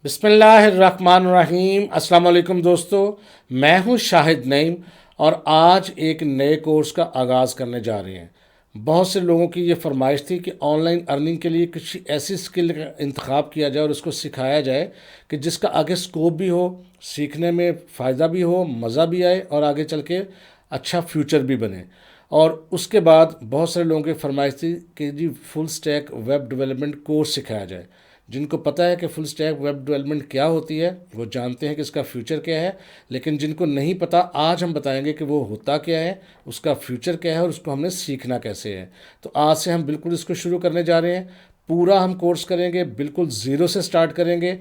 बिस्मिल्लाहिर्रहमानिर्रहीम। अस्सलाम वालेकुम दोस्तों, मैं हूं शाहिद नईम और आज एक नए कोर्स का आगाज़ करने जा रहे हैं। बहुत से लोगों की ये फरमाइश थी कि ऑनलाइन अर्निंग के लिए कुछ ऐसी स्किल का इंतखाब किया जाए और उसको सिखाया जाए कि जिसका आगे स्कोप भी हो, सीखने में फ़ायदा भी हो, मज़ा भी आए और आगे चल के अच्छा फ्यूचर भी बने। और उसके बाद बहुत सारे लोगों की फरमाइश थी कि जी full stack web development course सिखाया जाए। जिनको पता है कि फुल स्टैक वेब डेवलपमेंट क्या होती है वो जानते हैं कि इसका फ्यूचर क्या है, लेकिन जिनको नहीं पता आज हम बताएंगे कि वो होता क्या है, उसका फ्यूचर क्या है और उसको हमने सीखना कैसे है। तो आज से हम बिल्कुल इसको शुरू करने जा रहे हैं। पूरा हम कोर्स करेंगे, बिल्कुल ज़ीरो से स्टार्ट करेंगे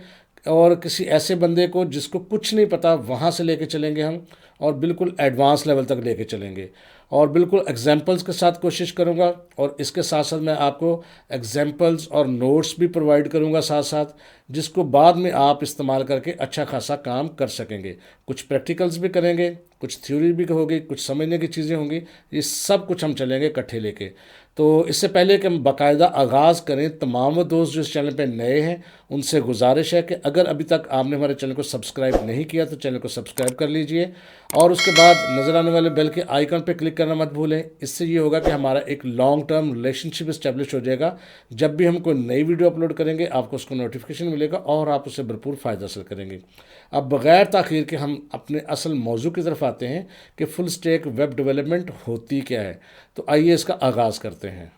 और किसी ऐसे बंदे को जिसको कुछ नहीं पता वहाँ से लेके चलेंगे हम और बिल्कुल एडवांस लेवल तक लेके चलेंगे और बिल्कुल एग्जांपल्स के साथ कोशिश करूँगा। और इसके साथ साथ मैं आपको एग्जांपल्स और नोट्स भी प्रोवाइड करूँगा साथ साथ, जिसको बाद में आप इस्तेमाल करके अच्छा खासा काम कर सकेंगे। कुछ प्रैक्टिकल्स भी करेंगे, कुछ थ्योरी भी होगी, कुछ समझने की चीज़ें होंगी। ये सब कुछ हम चलेंगे इकट्ठे लेके। तो इससे पहले कि हम बाकायदा आगाज़ करें, तमाम वो दोस्त जो इस चैनल पे नए हैं उनसे गुजारिश है कि अगर अभी तक आपने हमारे चैनल को सब्सक्राइब नहीं किया तो चैनल को सब्सक्राइब कर लीजिए और उसके बाद नज़र आने वाले बेल के आइकन पे क्लिक करना मत भूलें। इससे ये होगा कि हमारा एक लॉन्ग टर्म रिलेशनशिप इस्टेब्लिश हो जाएगा। जब भी हम कोई नई वीडियो अपलोड करेंगे आपको उसको नोटिफिकेशन मिलेगा और आप उससे भरपूर फ़ायदा हासिल करेंगे। अब बग़ैर ताख़ीर के हम अपने असल मौजू की तरफ आते हैं कि फुल स्टैक वेब डेवलपमेंट होती क्या है। तो आइए इसका आगाज़ करते हैं।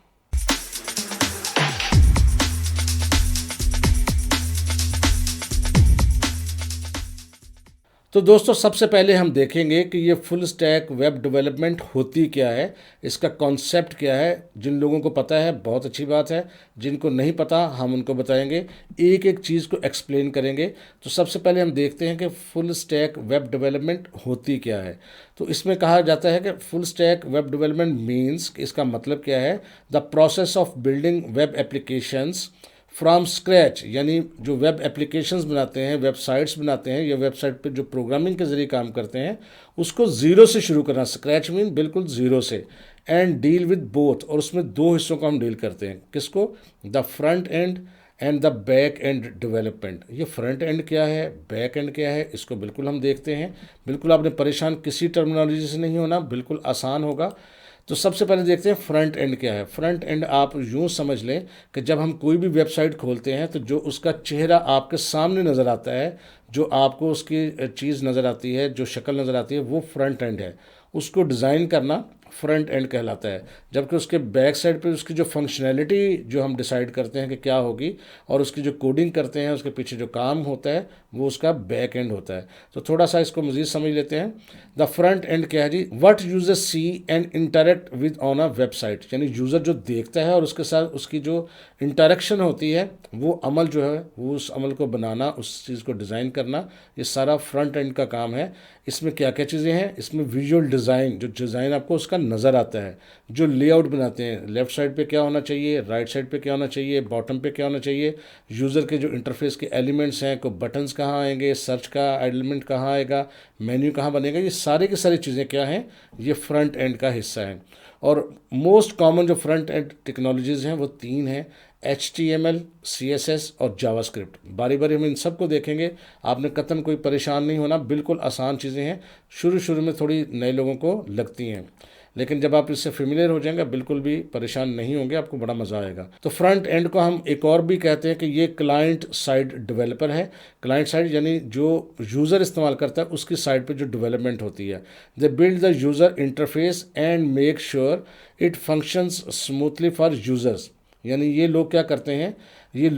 तो दोस्तों सबसे पहले हम देखेंगे कि ये फुल स्टैक वेब डेवलपमेंट होती क्या है, इसका कॉन्सेप्ट क्या है। जिन लोगों को पता है बहुत अच्छी बात है, जिनको नहीं पता हम उनको बताएंगे, एक एक चीज़ को एक्सप्लेन करेंगे। तो सबसे पहले हम देखते हैं कि फुल स्टैक वेब डेवलपमेंट होती क्या है। तो इसमें कहा जाता है कि full stack web development means, इसका मतलब क्या है, the process of building web applications from scratch. यानी जो वेब एप्लीकेशंस बनाते हैं, वेबसाइट्स बनाते हैं या वेबसाइट पे जो प्रोग्रामिंग के ज़रिए काम करते हैं उसको ज़ीरो से शुरू करना। स्क्रैच मीन बिल्कुल ज़ीरो से। एंड डील विद बोथ, और उसमें दो हिस्सों को हम डील करते हैं। किसको? The front end and the back and development. ये फ्रंट एंड क्या है, बैक एंड क्या है, इसको बिल्कुल हम देखते हैं। बिल्कुल आपने परेशान किसी टर्मिनोलॉजी से नहीं होना, बिल्कुल आसान होगा। तो सबसे पहले देखते हैं फ्रंट एंड क्या है। फ्रंट एंड आप यूँ समझ लें कि जब हम कोई भी वेबसाइट खोलते हैं तो जो उसका चेहरा आपके सामने नज़र आता है, जो आपको उसकी चीज़ नज़र आती है, जो शक्ल नज़र आती है, वो फ्रंट एंड है। उसको डिज़ाइन करना फ्रंट एंड कहलाता है। जबकि उसके बैक साइड पे उसकी जो फंक्शनैलिटी जो हम डिसाइड करते हैं कि क्या होगी और उसकी जो कोडिंग करते हैं, उसके पीछे जो काम होता है, वो उसका बैक एंड होता है। तो थोड़ा सा इसको मज़ीद समझ लेते हैं। द फ्रंट एंड क्या है जी? What user see and interact with on a website. यानी यूज़र जो देखता है और उसके साथ उसकी जो इंटरेक्शन होती है, वो अमल जो है, वो उस अमल को बनाना, उस चीज़ को डिज़ाइन करना, ये सारा फ्रंट एंड का काम है। इसमें क्या क्या चीज़ें हैं? इसमें विजुअल डिज़ाइन, जो डिज़ाइन आपको उसका नज़र आता है, जो लेआउट बनाते हैं, लेफ़्ट साइड पे क्या होना चाहिए, राइट साइड पे क्या होना चाहिए, बॉटम पे क्या होना चाहिए, यूज़र के जो इंटरफेस के एलिमेंट्स हैं, को बटन्स कहाँ आएंगे, सर्च का एलिमेंट कहाँ आएगा, मेन्यू कहाँ बनेगा, ये सारी की सारी चीज़ें क्या हैं, ये फ्रंट एंड का हिस्सा है। और मोस्ट कॉमन जो फ्रंट एंड टेक्नोलॉजीज़ हैं वो तीन हैं: HTML, CSS और जावास्क्रिप्ट। बारी बारी हम इन सबको देखेंगे, आपने कतन कोई परेशान नहीं होना, बिल्कुल आसान चीज़ें हैं। शुरू शुरू में थोड़ी नए लोगों को लगती हैं, लेकिन जब आप इससे फेमिलियर हो जाएंगे बिल्कुल भी परेशान नहीं होंगे, आपको बड़ा मज़ा आएगा। तो फ्रंट एंड को हम एक और भी कहते हैं कि ये क्लाइंट साइड डेवलपर है। क्लाइंट साइड यानी जो यूज़र इस्तेमाल करता है उसकी साइड पे जो डेवलपमेंट होती है। They build the user interface and make sure it functions smoothly for users. यानी ये लोग क्या करते हैं, ये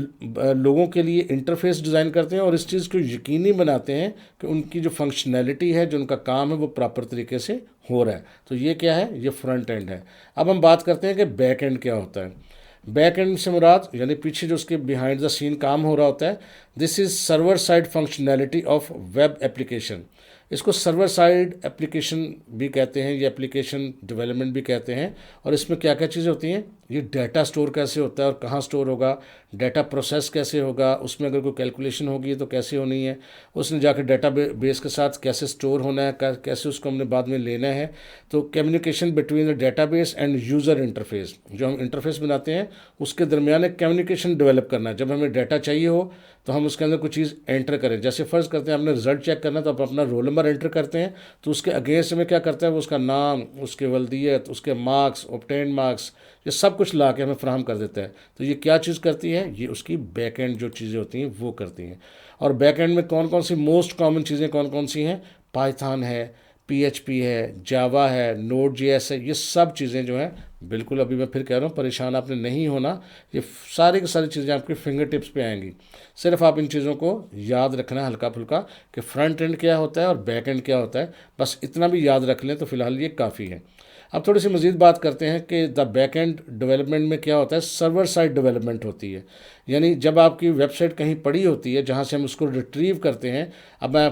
लोगों के लिए इंटरफेस डिज़ाइन करते हैं और इस चीज़ को यकीनी बनाते हैं कि उनकी जो फंक्शनैलिटी है, जो उनका काम है, वो प्रॉपर तरीके से हो रहा है। तो ये क्या है? ये फ्रंट एंड है। अब हम बात करते हैं कि बैक एंड क्या होता है। बैक एंड से मुराद यानी पीछे जो उसके बिहाइंड द सीन काम हो रहा होता है, this is server side functionality of web application. इसको सर्वर साइड एप्लीकेशन भी कहते हैं, ये एप्लीकेशन डेवलपमेंट भी कहते हैं। और इसमें क्या क्या चीज़ें होती हैं? ये डाटा स्टोर कैसे होता है और कहाँ स्टोर होगा, डाटा प्रोसेस कैसे होगा, उसमें अगर कोई कैलकुलेशन होगी तो कैसे होनी है, उसने जाकर डाटा बेस के साथ कैसे स्टोर होना है, कैसे उसको हमने बाद में लेना है। तो communication between the data base end user interface, जो हम इंटरफेस बनाते हैं उसके दरमियान एक कम्युनिकेशन डेवलप करना है। जब हमें डाटा चाहिए हो तो हम उसके अंदर कुछ चीज़ एंटर करें। जैसे फ़र्ज़ करते हैं हमने रिज़ल्ट चेक करना है, तो आप अपना रोल नंबर एंटर करते हैं, तो उसके अगेंस्ट में क्या करता है वो उसका नाम, उसके वल्दियत, उसके मार्क्स, ऑब्टेन मार्क्स, ये सब कुछ ला के हमें फ्राहम कर देता है। तो ये क्या चीज़ करती है, ये उसकी बैक एंड जो चीज़ें होती हैं वो करती हैं। और बैक एंड में कौन कौन सी मोस्ट कॉमन चीज़ें कौन कौन सी हैं, पाइथन है, PHP है, जावा है, Node.js है, ये सब चीज़ें जो हैं, बिल्कुल अभी मैं फिर कह रहा हूँ परेशान आपने नहीं होना, ये सारी की सारी चीज़ें आपके फिंगर टिप्स पे आएंगी। सिर्फ आप इन चीज़ों को याद रखना है हल्का फुल्का कि फ्रंट एंड क्या होता है और बैक एंड क्या होता है, बस इतना भी याद रख लें तो फिलहाल ये काफ़ी है। अब थोड़ी सी मज़ीद बात करते हैं कि द बैक एंड डेवलपमेंट में क्या होता है, सर्वर साइड डेवलपमेंट होती है। यानी जब आपकी वेबसाइट कहीं पड़ी होती है जहाँ से हम उसको रिट्रीव करते हैं। अब मैं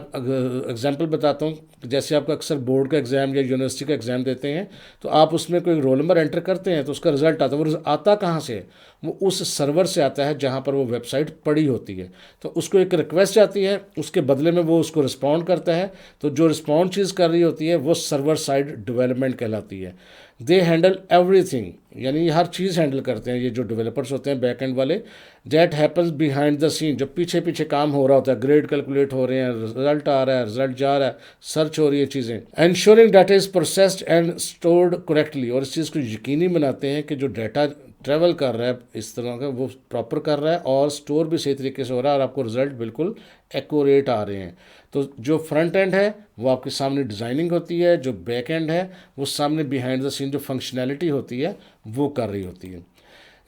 एग्जांपल बताता हूँ, जैसे आप अक्सर बोर्ड का एग्ज़ाम या यूनिवर्सिटी का एग्ज़ाम देते हैं, तो आप उसमें कोई रोल नंबर एंटर करते हैं तो उसका रिज़ल्ट आता है। वो आता कहाँ से, वो उस सर्वर से आता है जहाँ पर वो वेबसाइट पड़ी होती है। तो उसको एक रिक्वेस्ट आती है, उसके बदले में वो उसको रिस्पॉन्ड करता है। तो जो रिस्पॉन्ड चीज़ कर रही होती है वो सर्वर साइड डेवलपमेंट कहलाती है। दे हैंडल एवरीथिंग, यानी ये हर चीज़ हैंडल करते हैं ये जो डेवलपर्स होते हैं बैक एंड वाले। That happens behind the scene, जब पीछे पीछे काम हो रहा होता है, ग्रेड कैलकुलेट हो रहे हैं, रिजल्ट आ रहा है, रिजल्ट जा रहा है, सर्च हो रही है चीज़ें। Ensuring data is processed and stored correctly, और इस चीज़ को यकीनी बनाते हैं कि जो डाटा ट्रैवल कर रहा है इस तरह का वो प्रॉपर कर रहा है और स्टोर भी सही तरीके से हो रहा है और आपको रिजल्ट बिल्कुल एक्यूरेट आ रहे हैं। तो जो फ्रंट एंड है वो आपके सामने डिज़ाइनिंग होती है, जो बैक एंड है वो सामने बिहाइंड द सीन जो फंक्शनैलिटी होती है वो कर रही होती है।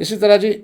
इसी तरह जी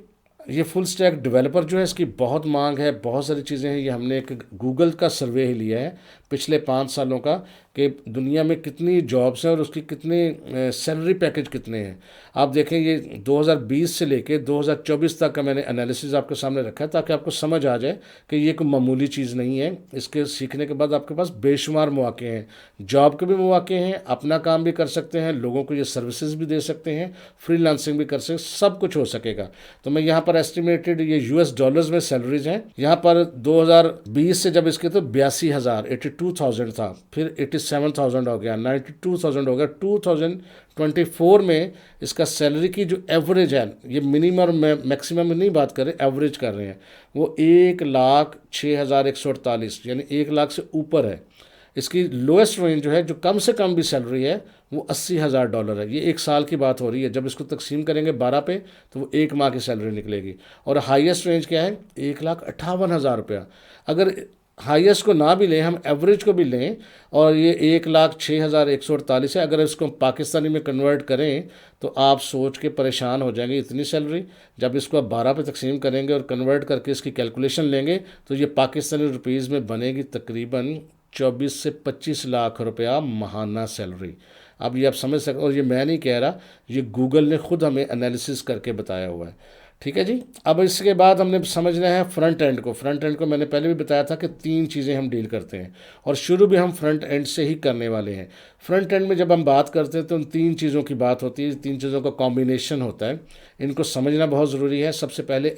ये फुल स्टैक डेवलपर जो है इसकी बहुत मांग है, बहुत सारी चीज़ें हैं। ये हमने एक गूगल का सर्वे ही लिया है पिछले 5 सालों का कि दुनिया में कितनी जॉब्स हैं और उसकी कितनी सैलरी पैकेज कितने हैं। आप देखें ये 2020 से लेके 2024 तक का मैंने एनालिसिस आपके सामने रखा है ताकि आपको समझ आ जाए कि ये कोई मामूली चीज़ नहीं है। इसके सीखने के बाद आपके पास बेशुमार मौके हैं, जॉब के भी मौके हैं, अपना काम भी कर सकते हैं, लोगों को ये सर्विसेज भी दे सकते हैं, फ्रीलांसिंग भी कर सकते हैं, सब कुछ हो सकेगा। तो मैं यहाँ पर एस्टिमेटेड ये US डॉलर्स में सैलरीज हैं। यहाँ पर 2020 से जब इसके तो 82,000 82,000 था, फिर 87,000 हो गया, 92,000 हो गया। 2024 में इसका सैलरी की जो एवरेज है, ये मिनिमम और मैक्सिमम में नहीं बात कर रहे, एवरेज कर रहे हैं, वो 1,06,148 यानी 1 लाख से ऊपर है। इसकी लोएस्ट रेंज जो है, जो कम से कम भी सैलरी है, वो $80,000 है। ये 1 साल की बात हो रही है। जब इसको तकसीम करेंगे 12 पे तो वो 1 माह की सैलरी निकलेगी। और हाईएस्ट रेंज क्या है, 1,58,000 रुपया। अगर हाईएस्ट को ना भी लें, हम एवरेज को भी लें, और ये 1,06,148 है, अगर इसको पाकिस्तानी में कन्वर्ट करें तो आप सोच के परेशान हो जाएंगे इतनी सैलरी। जब इसको आप 12 पे तकसीम करेंगे और कन्वर्ट करके इसकी कैलकुलेशन लेंगे तो ये पाकिस्तानी रुपीज़ में बनेगी तकरीबन 24 से 25 लाख रुपया माहाना सैलरी। अब ये आप समझ सकते, और ये मैं नहीं कह रहा, ये गूगल ने खुद हमें एनालिसिस करके बताया हुआ है। ठीक है जी। अब इसके बाद हमने समझना है फ्रंट एंड को। फ्रंट एंड को मैंने पहले भी बताया था कि 3 चीज़ें हम डील करते हैं और शुरू भी हम फ्रंट एंड से ही करने वाले हैं। फ्रंट एंड में जब हम बात करते हैं तो उन 3 चीज़ों की बात होती है, 3 चीज़ों का कॉम्बिनेशन होता है। इनको समझना बहुत ज़रूरी है। सबसे पहले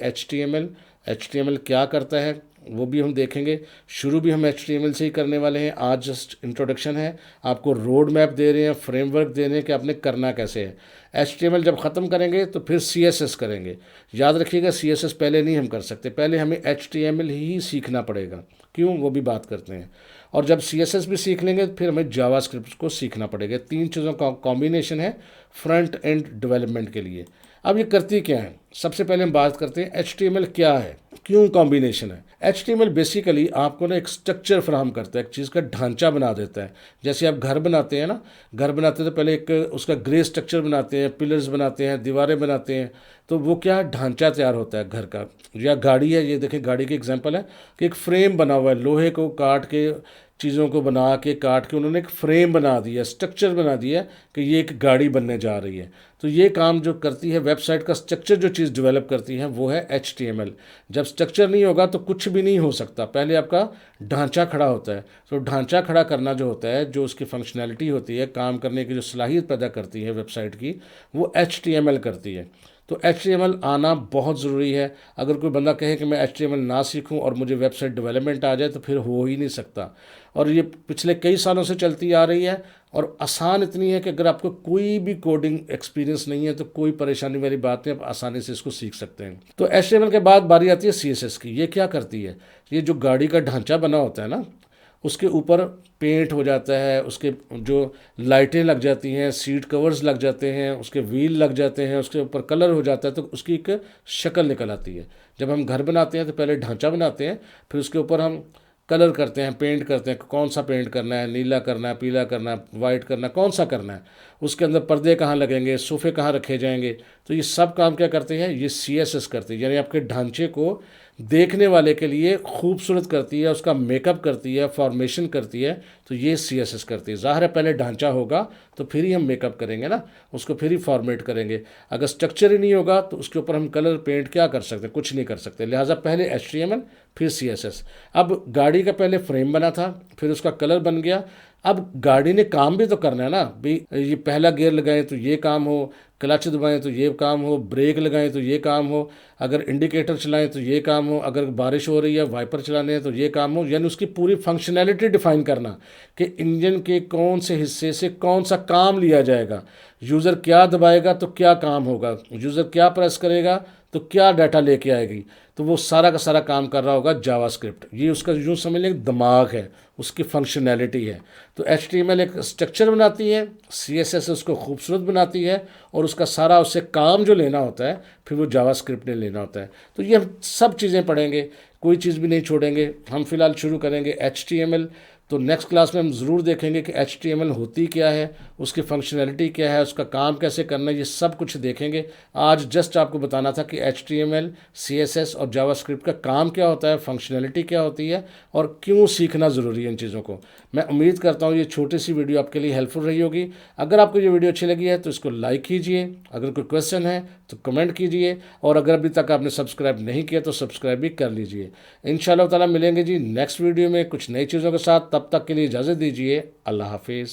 HTML क्या करता है वो भी हम देखेंगे। शुरू भी हम HTML से ही करने वाले हैं। आज जस्ट इंट्रोडक्शन है, आपको रोड मैप दे रहे हैं, फ्रेमवर्क दे रहे हैं कि आपने करना कैसे है। HTML जब ख़त्म करेंगे तो फिर CSS करेंगे। याद रखिएगा CSS पहले नहीं हम कर सकते, पहले हमें HTML ही सीखना पड़ेगा। क्यों, वो भी बात करते हैं। और जब CSS भी सीख लेंगे फिर हमें जावास्क्रिप्ट को सीखना पड़ेगा। 3 चीज़ों का कॉम्बिनेशन है फ्रंट एंड डेवलपमेंट के लिए। अब ये करती क्या है, सबसे पहले हम बात करते हैं HTML क्या है, क्यों कॉम्बिनेशन है। HTML बेसिकली आपको ना एक स्ट्रक्चर फराहम करता है, एक चीज़ का ढांचा बना देता है। जैसे आप घर बनाते हैं ना, घर बनाते हैं तो पहले एक उसका ग्रे स्ट्रक्चर बनाते हैं, पिलर्स बनाते हैं, दीवारें बनाते हैं, तो वो क्या ढांचा तैयार होता है घर का। या गाड़ी है, ये देखें गाड़ी की एग्जांपल है कि एक फ्रेम बना हुआ है, लोहे को काट के, चीज़ों को बना के काट के उन्होंने एक फ्रेम बना दिया, स्ट्रक्चर बना दिया कि ये एक गाड़ी बनने जा रही है। तो ये काम जो करती है वेबसाइट का स्ट्रक्चर, जो चीज़ डेवलप करती है वो है HTML। जब स्ट्रक्चर नहीं होगा तो कुछ भी नहीं हो सकता, पहले आपका ढांचा खड़ा होता है। तो ढांचा खड़ा करना जो होता है, जो उसकी फंक्शनैलिटी होती है, काम करने की जो सलाहियत पैदा करती है वेबसाइट की, वो HTML करती है। तो HTML आना बहुत ज़रूरी है। अगर कोई बंदा कहे कि मैं HTML ना सीखूं और मुझे वेबसाइट डेवलपमेंट आ जाए तो फिर हो ही नहीं सकता। और ये पिछले कई सालों से चलती आ रही है और आसान इतनी है कि अगर आपको कोई भी कोडिंग एक्सपीरियंस नहीं है तो कोई परेशानी वाली बात नहीं, आप आसानी से इसको सीख सकते हैं। तो HTML के बाद बारी आती है CSS की। ये क्या करती है, ये जो गाड़ी का ढांचा बना होता है ना, उसके ऊपर पेंट हो जाता है, उसके जो लाइटें लग जाती हैं, सीट कवर्स लग जाते हैं, उसके व्हील लग जाते हैं, उसके ऊपर कलर हो जाता है, तो उसकी एक शक्ल निकल आती है। जब हम घर बनाते हैं तो पहले ढांचा बनाते हैं, फिर उसके ऊपर हम कलर करते हैं, पेंट करते हैं, कौन सा पेंट करना है, नीला करना है, पीला करना है, वाइट करना है, कौन सा करना है, उसके अंदर पर्दे कहाँ लगेंगे, सोफ़े कहाँ रखे जाएंगे। तो ये सब काम क्या करते हैं, ये CSS करती है, यानी आपके ढांचे को देखने वाले के लिए खूबसूरत करती है, उसका मेकअप करती है, फॉर्मेशन करती है। तो ये CSS करती है। ज़ाहिर है पहले ढांचा होगा तो फिर ही हम मेकअप करेंगे ना, उसको फिर ही फॉर्मेट करेंगे। अगर स्ट्रक्चर ही नहीं होगा तो उसके ऊपर हम कलर पेंट क्या कर सकते हैं, कुछ नहीं कर सकते। लिहाजा पहले HTML फिर CSS। अब गाड़ी का पहले फ्रेम बना था, फिर उसका कलर बन गया। अब गाड़ी ने काम भी तो करना है ना भाई, ये पहला गियर लगाएं तो ये काम हो, क्लच दबाएं तो ये काम हो, ब्रेक लगाएं तो ये काम हो, अगर इंडिकेटर चलाएं तो ये काम हो, अगर बारिश हो रही है वाइपर चलाने हैं तो ये काम हो। यानी उसकी पूरी फंक्शनैलिटी डिफाइन करना कि इंजन के कौन से हिस्से से कौन सा काम लिया जाएगा, यूज़र क्या दबाएगा तो क्या काम होगा, यूज़र क्या प्रेस करेगा तो क्या डाटा लेके आएगी। तो वो सारा का सारा काम कर रहा होगा जावास्क्रिप्ट। ये उसका यूँ समझ लें दिमाग है, उसकी फंक्शनैलिटी है। तो HTML एक स्ट्रक्चर बनाती है, CSS उसको खूबसूरत बनाती है, और उसका सारा उससे काम जो लेना होता है फिर वो जावास्क्रिप्ट ने लेना होता है। तो ये हम सब चीज़ें पढ़ेंगे, कोई चीज़ भी नहीं छोड़ेंगे। हम फिलहाल शुरू करेंगे HTML। तो नेक्स्ट क्लास में हम ज़रूर देखेंगे कि HTML होती क्या है, उसकी फंक्शनैलिटी क्या है, उसका काम कैसे करना है, ये सब कुछ देखेंगे। आज जस्ट आपको बताना था कि HTML, CSS और जावास्क्रिप्ट का काम क्या होता है, फंक्शनैलिटी क्या होती है, और क्यों सीखना ज़रूरी है इन चीज़ों को। मैं उम्मीद करता हूँ ये छोटी सी वीडियो आपके लिए हेल्पफुल रही होगी। अगर आपको ये वीडियो अच्छी लगी है तो इसको लाइक कीजिए, अगर कोई क्वेश्चन है तो कमेंट कीजिए, और अगर अभी तक आपने सब्सक्राइब नहीं किया तो सब्सक्राइब भी कर लीजिए। इंशाअल्लाह ताला मिलेंगे जी नेक्स्ट वीडियो में कुछ नई चीज़ों के साथ। तब तक के लिए इजाज़त दीजिए। अल्लाह हाफिज़।